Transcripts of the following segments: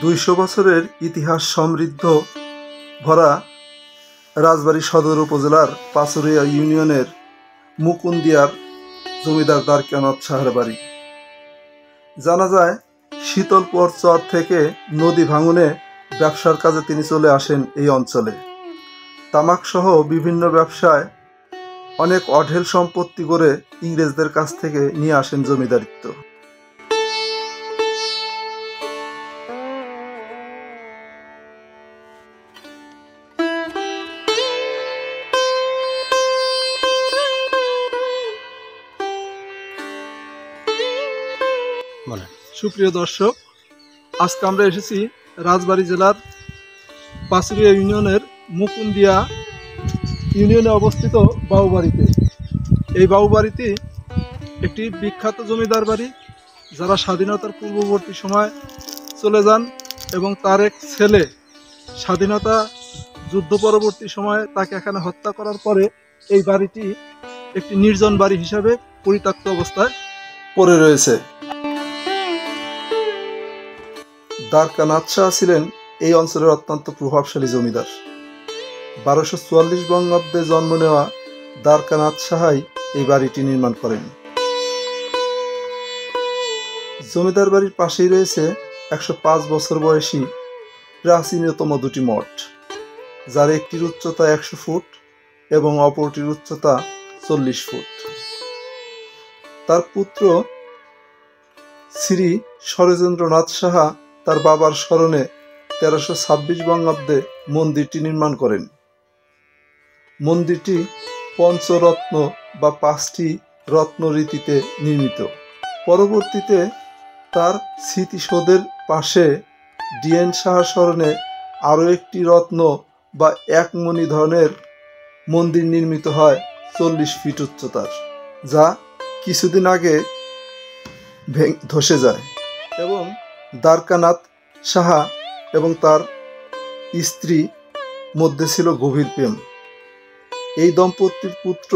200 বছরের ইতিহাস সমৃদ্ধ ভরা রাজবাড়ী সদর উপজেলার পাচুরিয়া ইউনিয়নের মুকুন্দিয়ার জমিদার দ্বারকানাথ সাহার বাড়ি। জানা যায় শীতলপুর চর থেকে নদী ভাঙনে ব্যবসার কাজে তিনি চলে আসেন এই অঞ্চলে। তামাক সহ বিভিন্ন ব্যবসায় অনেক অঢেল সম্পত্তি করে ইংরেজদের কাছ থেকে নিয়ে আসেন জমিদারিত্ব। সুপ্রিয় দর্শক, আজকে আমরা এসেছি রাজবাড়ী জেলার পাচুরিয়া ইউনিয়নের মুকুন্দিয়া ইউনিয়নে অবস্থিত বাবুবাড়িতে। এই বাবুবাড়িতে একটি বিখ্যাত জমিদার বাড়ি, যারা স্বাধীনতার পূর্ববর্তী সময় চলে যান এবং তার এক ছেলে স্বাধীনতা যুদ্ধ পরবর্তী সময়ে তাকে এখানে হত্যা করার পরে এই বাড়িটি একটি নির্জন বাড়ি হিসাবে পরিত্যক্ত অবস্থায় পড়ে রয়েছে। দ্বারকানাথ শাহ ছিলেন এই অঞ্চলের অত্যন্ত প্রভাবশালী জমিদার। 1244 বঙ্গাব্দে জন্ম নেওয়া দ্বারকানাথ শাহই এই বাড়িটি নির্মাণ করেন। জমিদার বাড়ির পাশেই রয়েছে 105 বছর বয়সী প্রাচীনতম দুটি মঠ, যার একটির উচ্চতা 100 ফুট এবং অপরটির উচ্চতা 40 ফুট। তার পুত্র শ্রী শরজেন্দ্রনাথ সাহা তার বাবার স্মরণে 1326 বঙ্গাব্দে মন্দিরটি নির্মাণ করেন। মন্দিরটি পঞ্চরত্ন বা 5টি রত্ন রীতিতে নির্মিত। পরবর্তীতে তার স্মৃতিসৌধের পাশে ডিএন সাহার স্মরণে আরও একটি রত্ন বা একমণি ধরনের মন্দির নির্মিত হয় 40 ফিট উচ্চতার, যা কিছুদিন আগে ধসে যায়। এবং দ্বারকানাথ সাহা এবং তার স্ত্রী মধ্যে ছিল গভীর প্রেম। এই দম্পতির পুত্র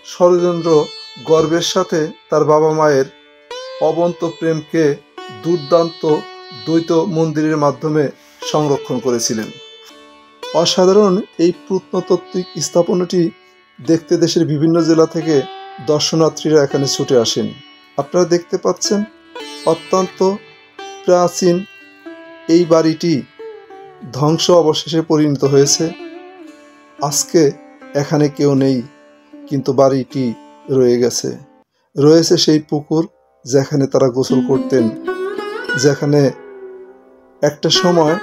শরজেন্দ্র গর্বের সাথে তার বাবা মায়ের অবন্ত প্রেমকে দুর্দান্ত দ্বৈত মন্দিরের মাধ্যমে সংরক্ষণ করেছিলেন। অসাধারণ এই প্রত্নতাত্ত্বিক স্থাপনাটি দেখতে দেশের বিভিন্ন জেলা থেকে দর্শনার্থীরা এখানে ছুটে আসেন। আপনারা দেখতে পাচ্ছেন অত্যন্ত প্রাচীন এই বাড়িটি ধ্বংস অবশেষে পরিণত হয়েছে। আজকে এখানে কেউ নেই, কিন্তু বাড়িটি রয়ে গেছে। রয়েছে সেই পুকুর যেখানে তারা গোসল করতেন, যেখানে একটা সময়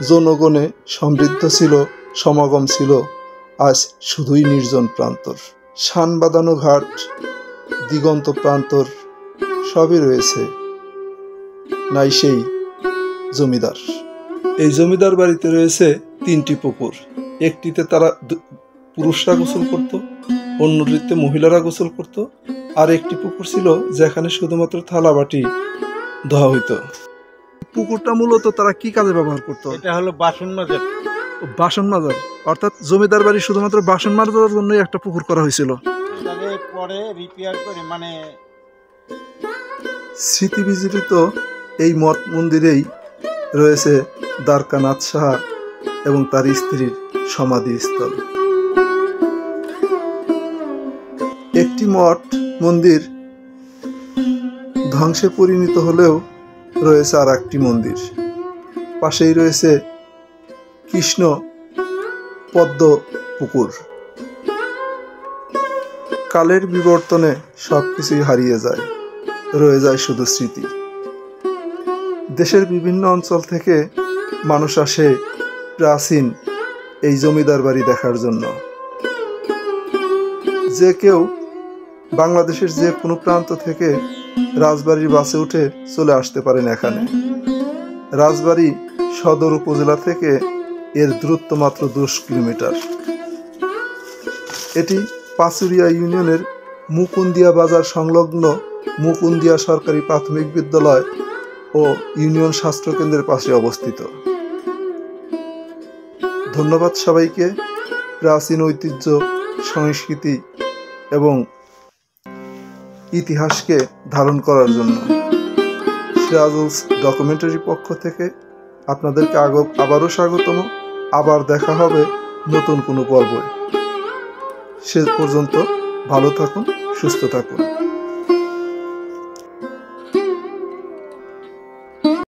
জনগণে সমৃদ্ধ ছিল, সমাগম ছিল। আজ শুধুই নির্জন প্রান্তর, শান বাঁধানো ঘাট, দিগন্ত প্রান্তর সবই রয়েছে, নাই সেই জমিদার। এই জমিদার বাড়িতে রয়েছে 3টি পুকুর। একটিতে তারা পুরুষরা গোসল করত, অন্যটিতে মহিলারা গোসল করত, আর একটি পুকুর ছিল যেখানে শুধুমাত্র থালা বাটি ধোয়া হইতো। পুকুরটা মূলত তারা কি কাজে ব্যবহার করতো? এটা হলো বাসন মাজার। বাসন মাজার, অর্থাৎ জমিদার বাড়ি শুধুমাত্র বাসন মাজার জন্যই একটা পুকুর করা হয়েছিল। পরে রিপেয়ার করে স্মৃতি বিজড়িত এই মঠ মন্দিরেই রয়েছে দ্বারকানাথ সাহা এবং তার স্ত্রীর সমাধিস্থল। একটি মঠ মন্দির ধ্বংসে পরিণত হলেও রয়েছে আর একটি মন্দির। পাশেই রয়েছে কৃষ্ণ পদ্ম পুকুর। কালের বিবর্তনে সবকিছুই হারিয়ে যায়, রয়ে যায় শুধু স্মৃতি। দেশের বিভিন্ন অঞ্চল থেকে মানুষ আসে প্রাচীন এই জমিদার বাড়ি দেখার জন্য। যে কেউ বাংলাদেশের যে কোনো প্রান্ত থেকে রাজবাড়ির বাসে উঠে চলে আসতে পারেন এখানে। রাজবাড়ী সদর উপজেলা থেকে এর দূরত্ব মাত্র 10 কিলোমিটার। এটি পাচুরিয়া ইউনিয়নের মুকুন্দিয়া বাজার সংলগ্ন মুকুন্দিয়া সরকারি প্রাথমিক বিদ্যালয় ও ইউনিয়ন স্বাস্থ্য কেন্দ্রের পাশে অবস্থিত। ধন্যবাদ সবাইকে প্রাচীন ঐতিহ্য, সংস্কৃতি এবং ইতিহাসকে ধারণ করার জন্য। সিরাজুলস ডকুমেন্টারি পক্ষ থেকে আপনাদেরকে আবারও স্বাগতম। আবার দেখা হবে নতুন কোনো পর্বে। সে পর্যন্ত ভালো থাকুন, সুস্থ থাকুন।